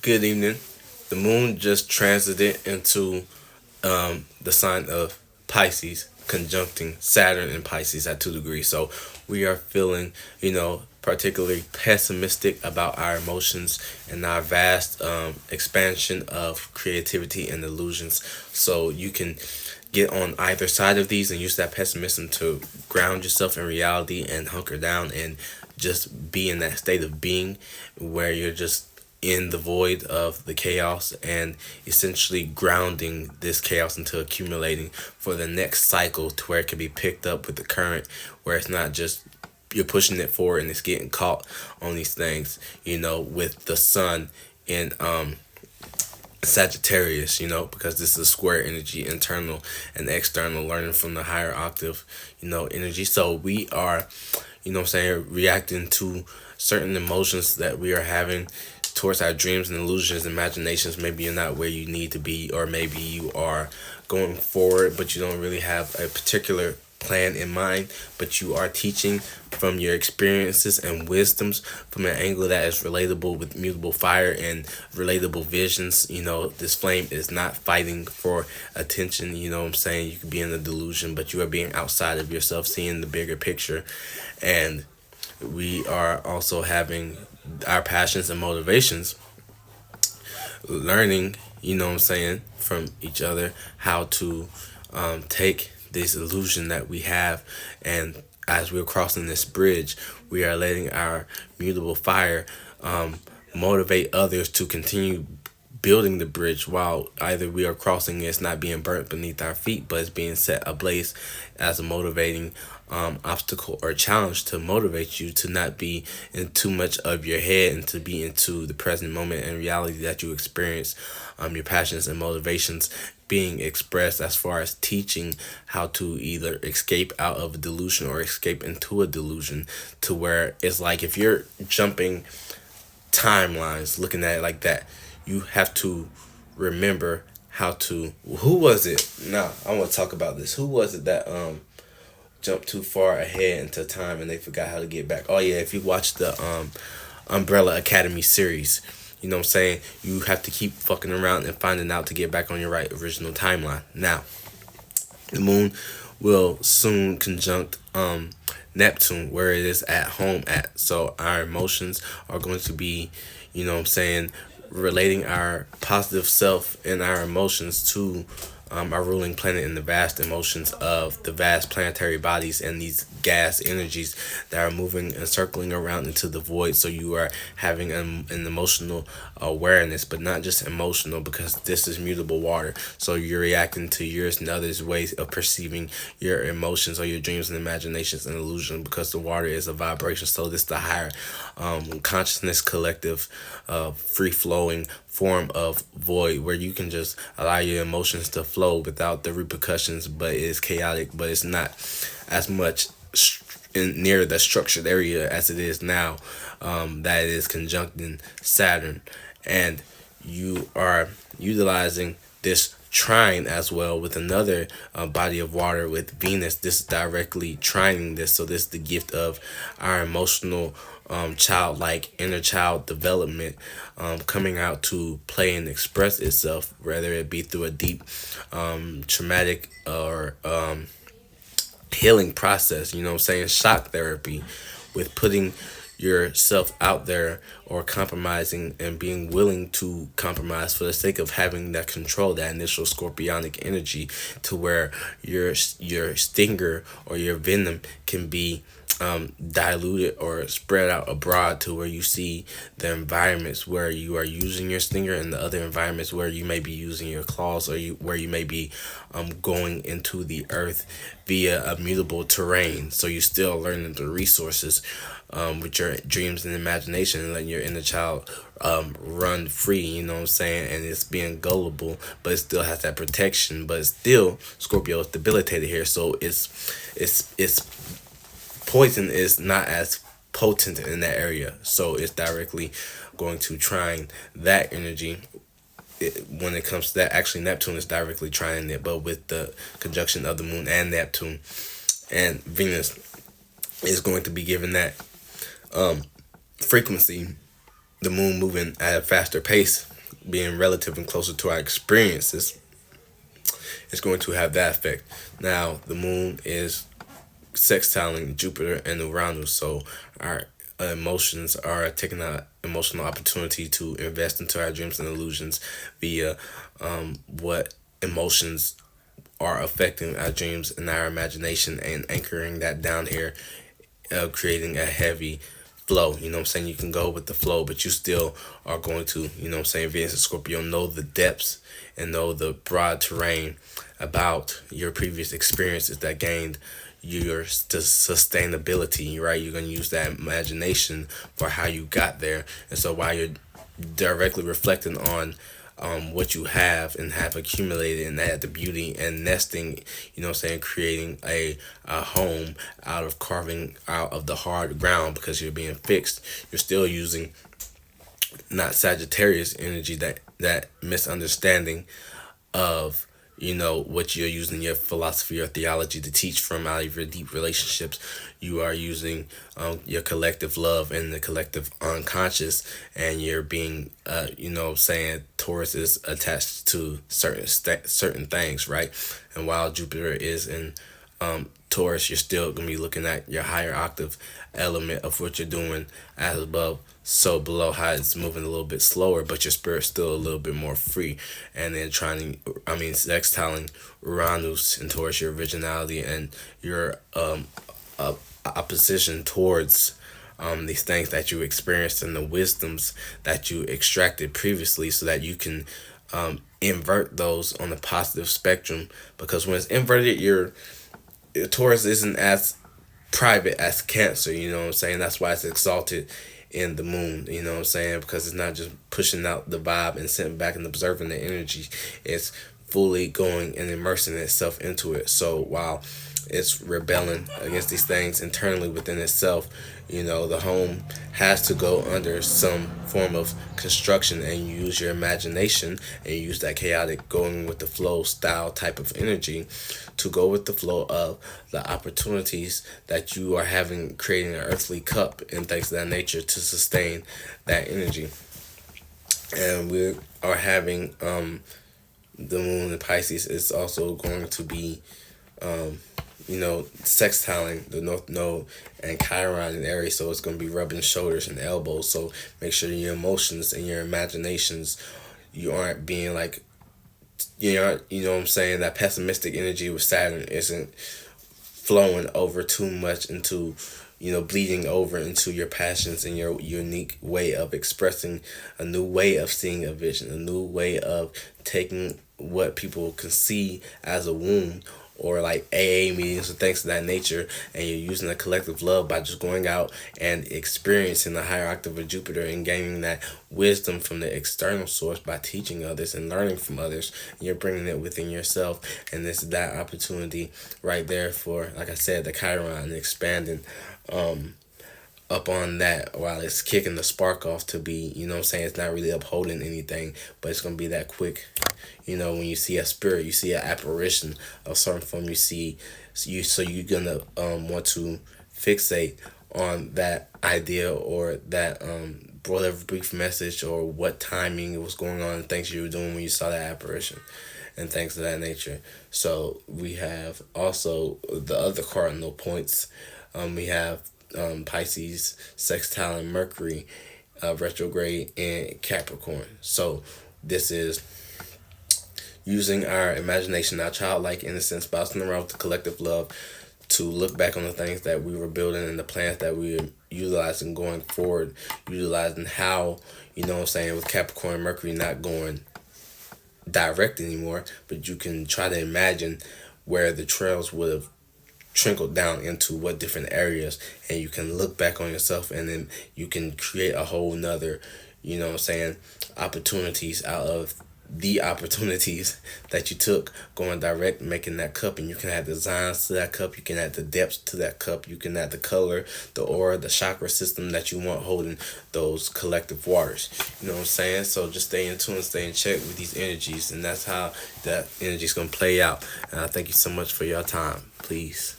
Good evening. The moon just transited into the sign of Pisces, conjuncting Saturn in Pisces at 2 degrees. So we are feeling, particularly pessimistic about our emotions and our vast expansion of creativity and illusions. So you can get on either side of these and use that pessimism to ground yourself in reality and hunker down and just be in that state of being where you're just in the void of the chaos and essentially grounding this chaos into accumulating for the next cycle to where it can be picked up with the current, where it's not just you're pushing it forward and it's getting caught on these things, with the sun in Sagittarius, because this is a square energy, internal and external, learning from the higher octave, energy. So we are, reacting to certain emotions that we are having towards our dreams and illusions, imaginations. Maybe you're not where you need to be, or maybe you are going forward, but you don't really have a particular plan in mind, but you are teaching from your experiences and wisdoms from an angle that is relatable with mutable fire and relatable visions. This flame is not fighting for attention. You could be in a delusion, but you are being outside of yourself, seeing the bigger picture. And we are also having our passions and motivations, learning, from each other how to take this illusion that we have, and as we're crossing this bridge, we are letting our mutable fire motivate others to continue building the bridge, while either we are crossing, it's not being burnt beneath our feet, but it's being set ablaze as a motivating obstacle or challenge to motivate you to not be in too much of your head and to be into the present moment and reality that you experience. Your passions and motivations being expressed as far as teaching how to either escape out of a delusion or escape into a delusion, to where it's like if you're jumping timelines, looking at it like that, you have to remember how to. Who was it? Now I want to talk about this. Who was it that jumped too far ahead into time and they forgot how to get back? Oh yeah, if you watch the Umbrella Academy series, you have to keep fucking around and finding out to get back on your right original timeline. Now, the moon will soon conjunct Neptune, where it is at home at. So our emotions are going to be, relating our positive self and our emotions to our ruling planet and the vast emotions of the vast planetary bodies and these gas energies that are moving and circling around into the void. So you are having an emotional awareness, but not just emotional, because this is mutable water. So you're reacting to yours and others' ways of perceiving your emotions or your dreams and imaginations and illusion, because the water is a vibration. So this is the higher consciousness, collective, free flowing form of void, where you can just allow your emotions to flow without the repercussions, but it's chaotic, but it's not as much near the structured area as it is now, that is conjuncting Saturn. And you are utilizing this trine as well with another body of water with Venus. This is directly trining this. So this is the gift of our emotional childlike inner child development coming out to play and express itself, whether it be through a deep traumatic or healing process, shock therapy, with putting yourself out there or compromising and being willing to compromise for the sake of having that control, that initial scorpionic energy, to where your stinger or your venom can be diluted or spread out abroad, to where you see the environments where you are using your stinger and the other environments where you may be using your claws, or where you may be going into the earth via a mutable terrain. So you're still learning the resources with your dreams and imagination, and letting your inner child run free, and it's being gullible, but it still has that protection. But it's still, Scorpio is debilitated here, so it's poison is not as potent in that area, so it's directly going to trine that energy. When it comes to that, actually Neptune is directly trining it, but with the conjunction of the moon and Neptune, and Venus is going to be given that frequency the moon moving at a faster pace, being relative and closer to our experiences, is going to have that effect. Now, the moon is sextiling Jupiter and Uranus, so our emotions are taking an emotional opportunity to invest into our dreams and illusions via what emotions are affecting our dreams and our imagination, and anchoring that down here, creating a heavy flow. You know what I'm saying? You can go with the flow, but you still are going to, you know what I'm saying, Venus and Scorpio, know the depths and know the broad terrain about your previous experiences that gained your sustainability, right? You're going to use that imagination for how you got there. And so while you're directly reflecting on what you have and have accumulated, and that the beauty and nesting, you know what I'm saying, creating a home out of carving out of the hard ground because you're being fixed, you're still using not Sagittarius energy, that misunderstanding of, you know, what you're using your philosophy or theology to teach from out of your deep relationships. You are using your collective love and the collective unconscious, and you're being, you know, saying Taurus is attached to certain things, right? And while Jupiter is in Taurus, you're still gonna be looking at your higher octave element of what you're doing as above, so below, how it's moving a little bit slower, but your spirit's still a little bit more free. And then sextiling Uranus and Taurus, your originality and your opposition towards these things that you experienced and the wisdoms that you extracted previously, so that you can invert those on the positive spectrum. Because when it's inverted, your Taurus isn't as private as Cancer, you know what I'm saying? That's why it's exalted in the moon, you know what I'm saying? Because it's not just pushing out the vibe and sitting back and observing the energy. It's fully going and immersing itself into it. So while it's rebelling against these things internally within itself, you know, the home has to go under some form of construction, and you use your imagination and you use that chaotic going with the flow style type of energy to go with the flow of the opportunities that you are having, creating an earthly cup and things of that nature to sustain that energy. And we are having the moon in Pisces is also going to be you know, sextiling the North Node and Chiron in Aries, so it's going to be rubbing shoulders and elbows. So make sure your emotions and your imaginations, you aren't being like, you know what I'm saying, that pessimistic energy with Saturn isn't flowing over too much into, you know, bleeding over into your passions and your unique way of expressing, a new way of seeing a vision, a new way of taking what people can see as a wound, or like AA meetings and things of that nature, and you're using the collective love by just going out and experiencing the higher octave of Jupiter and gaining that wisdom from the external source by teaching others and learning from others. You're bringing it within yourself, and this is that opportunity right there for, like I said, the Chiron, and expanding up on that while it's kicking the spark off to be, you know what I'm saying, it's not really upholding anything, but it's going to be that quick. You know, when you see a spirit, you see an apparition of certain form, so you're gonna want to fixate on that idea, or that whatever brief message, or what timing was going on, and things you were doing when you saw that apparition, and things of that nature. So we have also the other cardinal points. We have Pisces sextile Mercury retrograde in Capricorn. So this is using our imagination, our childlike innocence, bouncing around with the collective love, to look back on the things that we were building and the plans that we were utilizing going forward, utilizing how, you know what I'm saying, with Capricorn Mercury not going direct anymore, but you can try to imagine where the trails would have trickled down into what different areas, and you can look back on yourself, and then you can create a whole nother, you know what I'm saying, opportunities out of the opportunities that you took going direct, making that cup. And you can add designs to that cup, you can add the depths to that cup, you can add the color, the aura, the chakra system that you want holding those collective waters, you know what I'm saying. So just stay in tune, stay in check with these energies, and that's how that energy is going to play out. And I thank you so much for your time. Please.